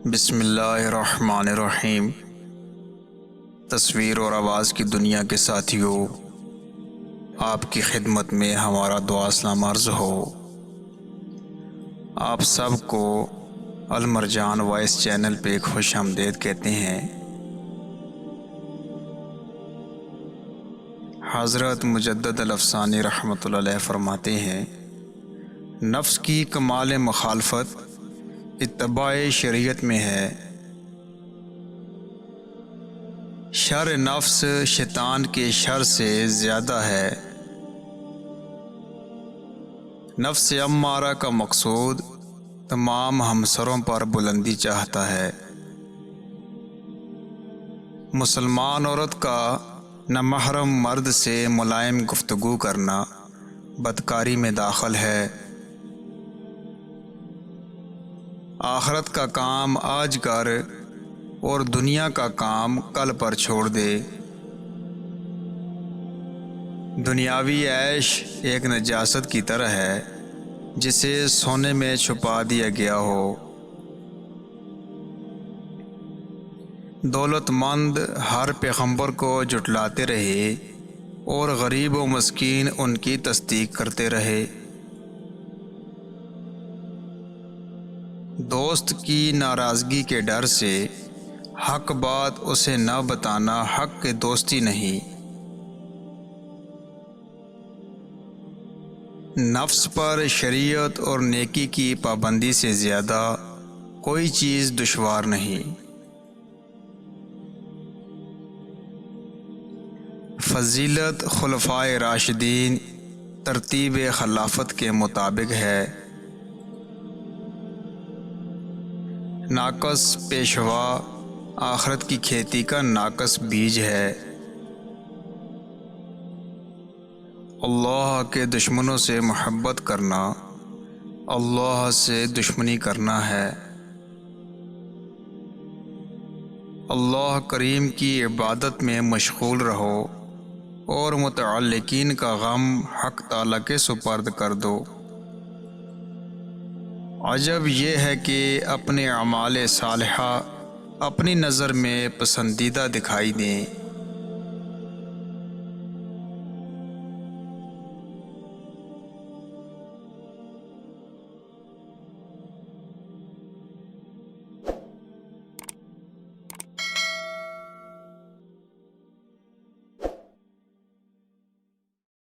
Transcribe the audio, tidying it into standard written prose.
بسم اللہ الرحمن الرحیم۔ تصویر اور آواز کی دنیا کے ساتھیوں، آپ کی خدمت میں ہمارا دعا سلام عرض ہو۔ آپ سب کو المرجان وائس چینل پہ خوش آمدید کہتے ہیں۔ حضرت مجدد الافسانی رحمۃ اللہ علیہ فرماتے ہیں، نفس کی کمال مخالفت اتباع شریعت میں ہے۔ شر نفس شیطان کے شر سے زیادہ ہے۔ نفس امارہ کا مقصود تمام ہمسروں پر بلندی چاہتا ہے۔ مسلمان عورت کا نامحرم مرد سے ملائم گفتگو کرنا بدکاری میں داخل ہے۔ آخرت کا کام آج کر اور دنیا کا کام کل پر چھوڑ دے۔ دنیاوی عیش ایک نجاست کی طرح ہے جسے سونے میں چھپا دیا گیا ہو۔ دولت مند ہر پیغمبر کو جھٹلاتے رہے اور غریب و مسکین ان کی تصدیق کرتے رہے۔ دوست کی ناراضگی کے ڈر سے حق بات اسے نہ بتانا حق کی دوستی نہیں۔ نفس پر شریعت اور نیکی کی پابندی سے زیادہ کوئی چیز دشوار نہیں۔ فضیلت خلفائے راشدین ترتیب خلافت کے مطابق ہے۔ ناقص پیشوا آخرت کی کھیتی کا ناقص بیج ہے۔ اللہ کے دشمنوں سے محبت کرنا اللہ سے دشمنی کرنا ہے۔ اللہ کریم کی عبادت میں مشغول رہو اور متعلقین کا غم حق تعالی کے سپرد کر دو۔ عجب یہ ہے کہ اپنے اعمال صالحہ اپنی نظر میں پسندیدہ دکھائی دیں،